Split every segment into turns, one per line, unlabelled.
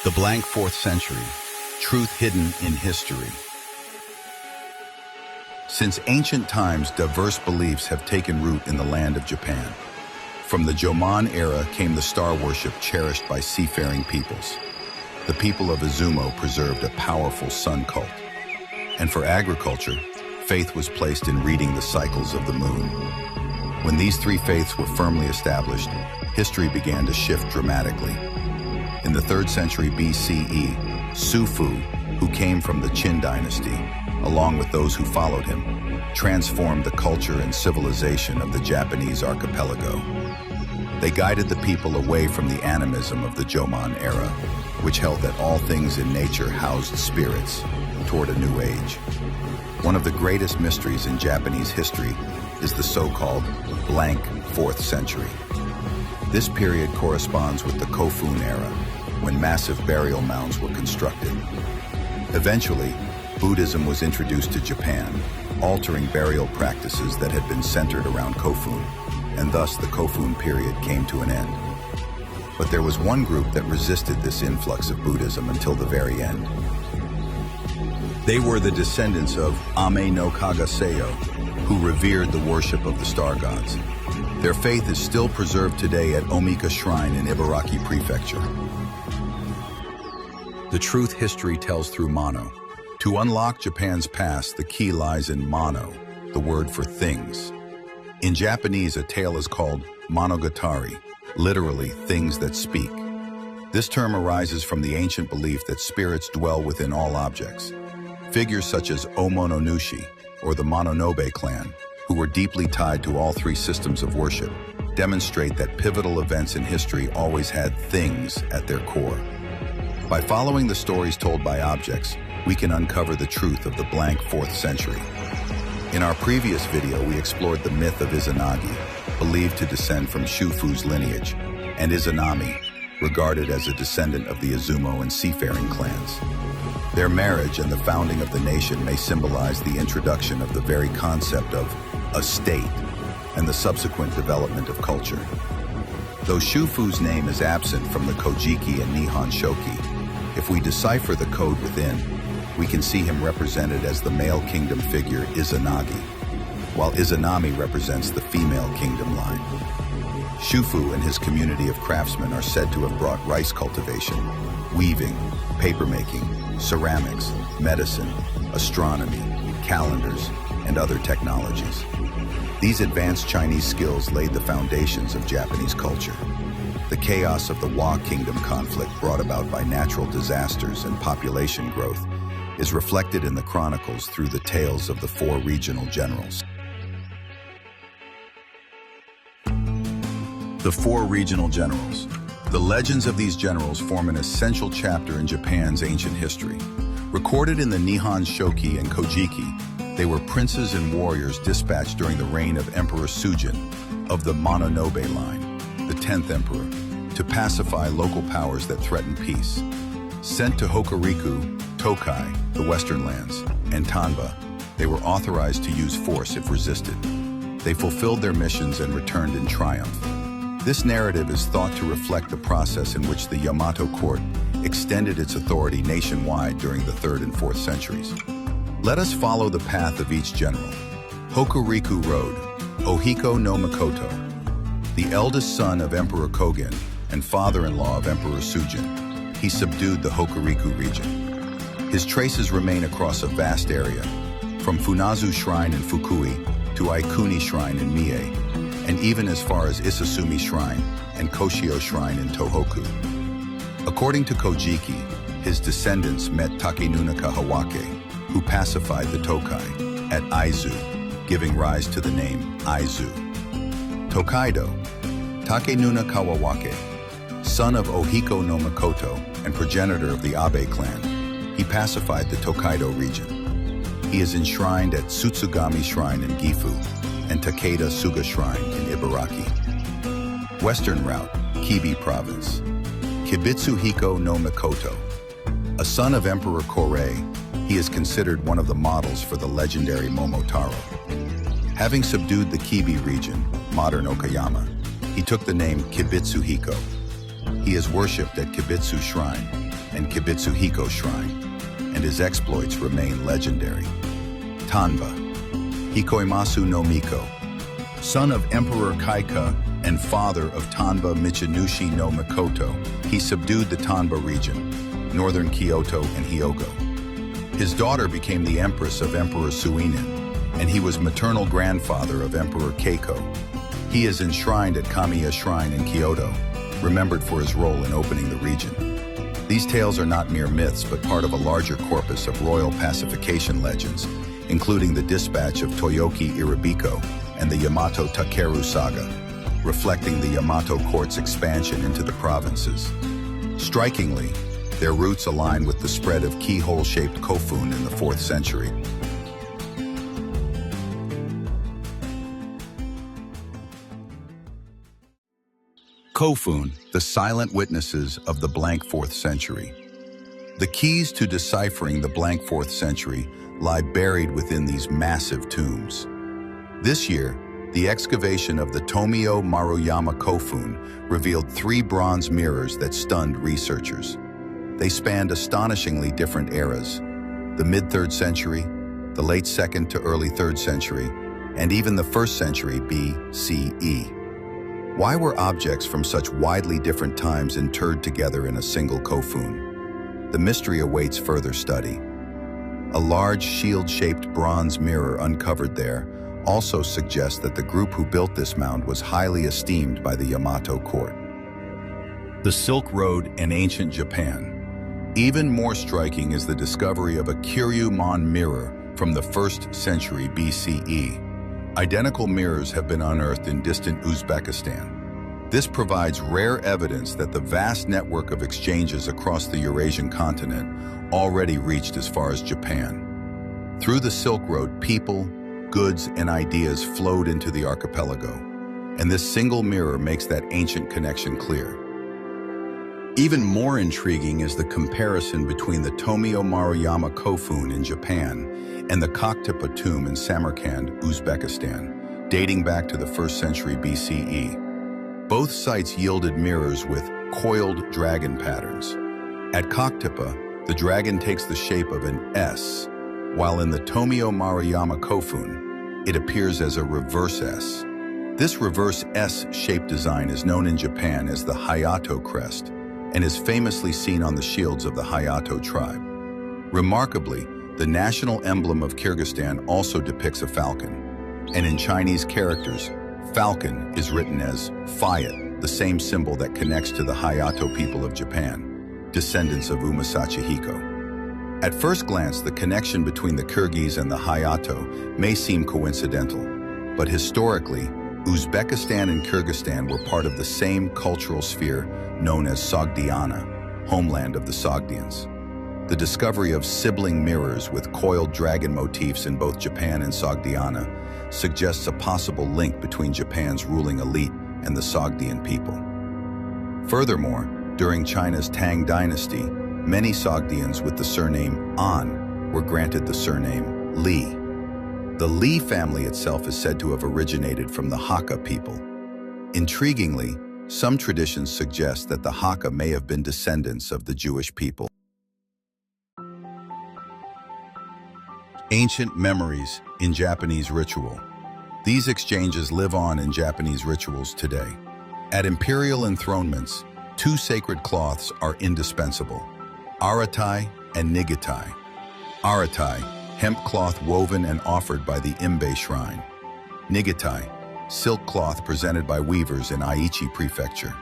The blank 4th century, truth hidden in history. Since ancient times, diverse beliefs have taken root in the land of Japan. From the Jomon era came the star worship cherished by seafaring peoples. The people of Izumo preserved a powerful sun cult. And for agriculture, faith was placed in reading the cycles of the moon. When these three faiths were firmly established, history began to shift dramatically. In the 3rd century BCE, Sufu, who came from the Qin dynasty, along with those who followed him, transformed the culture and civilization of the Japanese archipelago. They guided the people away from the animism of the Jomon era, which held that all things in nature housed spirits, toward a new age. One of the greatest mysteries in Japanese history is the so-called blank 4th century. This period corresponds with the Kofun era, when massive burial mounds were constructed. Eventually, Buddhism was introduced to Japan, altering burial practices that had been centered around Kofun, and thus the Kofun period came to an end. But there was one group that resisted this influx of Buddhism until the very end. They were the descendants of Ame no Kagaseyo, who revered the worship of the star gods. Their faith is still preserved today at Omika Shrine in Ibaraki Prefecture. The truth history tells through Mono. To unlock Japan's past, the key lies in Mono, the word for things. In Japanese, a tale is called monogatari, literally things that speak. This term arises from the ancient belief that spirits dwell within all objects. Figures such as Omononushi, or the Mononobe clan, who were deeply tied to all three systems of worship, demonstrate that pivotal events in history always had things at their core. By following the stories told by objects, we can uncover the truth of the blank 4th century. In our previous video, we explored the myth of Izanagi, believed to descend from Shufu's lineage, and Izanami, regarded as a descendant of the Izumo and seafaring clans. Their marriage and the founding of the nation may symbolize the introduction of the very concept of a state and the subsequent development of culture. Though Shufu's name is absent from the Kojiki and Nihon Shoki, if we decipher the code within, we can see him represented as the male kingdom figure Izanagi, while Izanami represents the female kingdom line. Shufu and his community of craftsmen are said to have brought rice cultivation, weaving, papermaking, ceramics, medicine, astronomy, calendars, and other technologies. These advanced Chinese skills laid the foundations of Japanese culture. The chaos of the Wa Kingdom conflict brought about by natural disasters and population growth is reflected in the chronicles through the tales of the 4 regional generals. The 4 regional generals. The legends of these generals form an essential chapter in Japan's ancient history. Recorded in the Nihon Shoki and Kojiki, they were princes and warriors dispatched during the reign of Emperor Sujin of the Mononobe line, the 10th emperor, to pacify local powers that threatened peace. Sent to Hokuriku, Tokai, the western lands, and Tanba, they were authorized to use force if resisted. They fulfilled their missions and returned in triumph. This narrative is thought to reflect the process in which the Yamato court extended its authority nationwide during the 3rd and 4th centuries. Let us follow the path of each general. Hokuriku Road, Ohiko no Mikoto, the eldest son of Emperor Kogen and father-in-law of Emperor Sujin. He subdued the Hokuriku region. His traces remain across a vast area, from Funazu Shrine in Fukui to Aikuni Shrine in Mie, and even as far as Isasumi Shrine and Koshio Shrine in Tohoku. According to Kojiki, his descendants met Takenunaka Hawake, who pacified the Tokai, at Aizu, giving rise to the name Aizu. Tokaido, Takenuna Kawawake, son of Ohiko no Mikoto and progenitor of the Abe clan, he pacified the Tokaido region. He is enshrined at Tsutsugami Shrine in Gifu and Takeda Suga Shrine in Ibaraki. Western route, Kibi Province. Kibitsuhiko no Mikoto. A son of Emperor Korei, he is considered one of the models for the legendary Momotaro. Having subdued the Kibi region, modern Okayama, he took the name Kibitsuhiko. He is worshipped at Kibitsu Shrine, and Kibitsuhiko Shrine, and his exploits remain legendary. Tanba, Hikoimasu no Miko, son of Emperor Kaika and father of Tanba Michinushi no Mikoto, he subdued the Tanba region, northern Kyoto and Hyogo. His daughter became the empress of Emperor Suinin, and he was maternal grandfather of Emperor Keiko. He is enshrined at Kamiya Shrine in Kyoto, remembered for his role in opening the region. These tales are not mere myths, but part of a larger corpus of royal pacification legends, including the dispatch of Toyoki Irabiko and the Yamato Takeru saga, reflecting the Yamato court's expansion into the provinces. Strikingly, their roots align with the spread of keyhole-shaped kofun in the 4th century. Kofun, the silent witnesses of the blank 4th century. The keys to deciphering the blank 4th century lie buried within these massive tombs. This year, the excavation of the Tomio Maruyama Kofun revealed 3 bronze mirrors that stunned researchers. They spanned astonishingly different eras: the mid-3rd century, the late 2nd to early 3rd century, and even the 1st century BCE. Why were objects from such widely different times interred together in a single kofun? The mystery awaits further study. A large shield-shaped bronze mirror uncovered there also suggests that the group who built this mound was highly esteemed by the Yamato court. The Silk Road and ancient Japan. Even more striking is the discovery of a Kiryu-mon mirror from the 1st century BCE. Identical mirrors have been unearthed in distant Uzbekistan. This provides rare evidence that the vast network of exchanges across the Eurasian continent already reached as far as Japan. Through the Silk Road, people, goods, and ideas flowed into the archipelago, and this single mirror makes that ancient connection clear. Even more intriguing is the comparison between the Tomio Maruyama Kofun in Japan and the Koktepa tomb in Samarkand, Uzbekistan, dating back to the 1st century BCE. Both sites yielded mirrors with coiled dragon patterns. At Koktepa, the dragon takes the shape of an S, while in the Tomio Maruyama Kofun, it appears as a reverse S. This reverse S-shaped design is known in Japan as the Hayato crest and is famously seen on the shields of the Hayato tribe. Remarkably, the national emblem of Kyrgyzstan also depicts a falcon, and in Chinese characters, falcon is written as Fayat, the same symbol that connects to the Hayato people of Japan, descendants of Umasachi Hiko. At first glance, the connection between the Kyrgyz and the Hayato may seem coincidental, but historically, Uzbekistan and Kyrgyzstan were part of the same cultural sphere known as Sogdiana, homeland of the Sogdians. The discovery of sibling mirrors with coiled dragon motifs in both Japan and Sogdiana suggests a possible link between Japan's ruling elite and the Sogdian people. Furthermore, during China's Tang dynasty, many Sogdians with the surname An were granted the surname Li. The Li family itself is said to have originated from the Hakka people. Intriguingly, some traditions suggest that the Hakka may have been descendants of the Jewish people. Ancient memories in Japanese ritual. These exchanges live on in Japanese rituals today. At imperial enthronements, 2 sacred cloths are indispensable: aratai and nigitai. Aratai, hemp cloth woven and offered by the Imbe Shrine. Nigitai, silk cloth presented by weavers in Aichi Prefecture.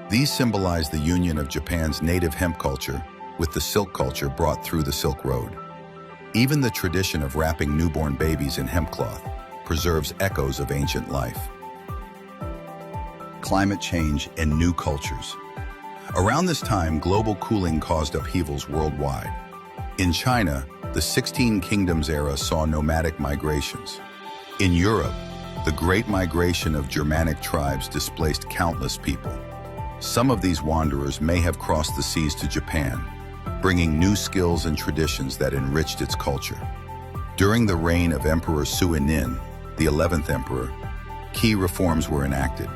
These symbolize the union of Japan's native hemp culture with the silk culture brought through the Silk Road. Even the tradition of wrapping newborn babies in hemp cloth preserves echoes of ancient life. Climate change and new cultures. Around this time, global cooling caused upheavals worldwide. In China, the 16 Kingdoms era saw nomadic migrations. In Europe, the Great Migration of Germanic tribes displaced countless people. Some of these wanderers may have crossed the seas to Japan, bringing new skills and traditions that enriched its culture. During the reign of Emperor Suinin, the 11th emperor, key reforms were enacted.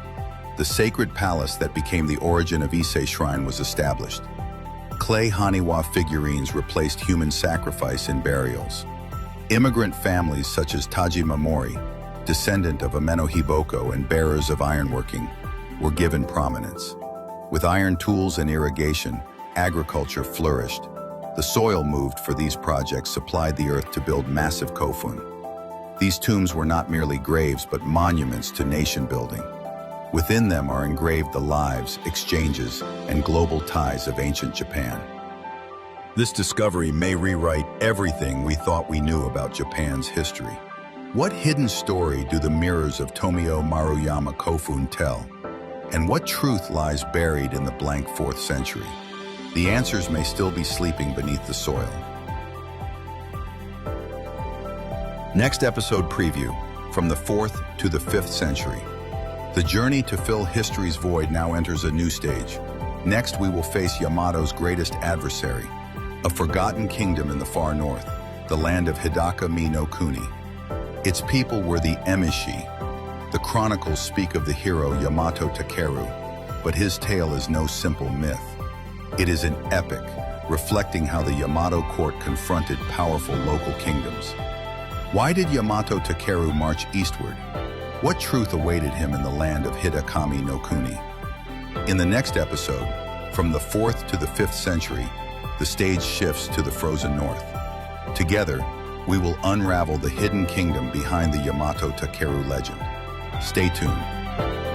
The sacred palace that became the origin of Ise Shrine was established. clay Haniwa figurines replaced human sacrifice in burials. Immigrant families such as Tajima Mori, descendant of Ameno Hiboko and bearers of ironworking, were given prominence. With iron tools and irrigation, agriculture flourished. The soil moved for these projects supplied the earth to build massive kofun. These tombs were not merely graves but monuments to nation building. Within them are engraved the lives, exchanges, and global ties of ancient Japan. This discovery may rewrite everything we thought we knew about Japan's history. What hidden story do the mirrors of Tomio Maruyama Kofun tell? And what truth lies buried in the blank 4th century? The answers may still be sleeping beneath the soil. Next episode preview, from the 4th to the 5th century. The journey to fill history's void now enters a new stage. Next, we will face Yamato's greatest adversary, a forgotten kingdom in the far north, the land of Hidaka no Kuni. Its people were the Emishi. The chronicles speak of the hero Yamato Takeru, but his tale is no simple myth. It is an epic, reflecting how the Yamato court confronted powerful local kingdoms. Why did Yamato Takeru march eastward? What truth awaited him in the land of Hidaka no Kuni? In the next episode, from the 4th to the 5th century, the stage shifts to the frozen north. Together, we will unravel the hidden kingdom behind the Yamato Takeru legend. Stay tuned.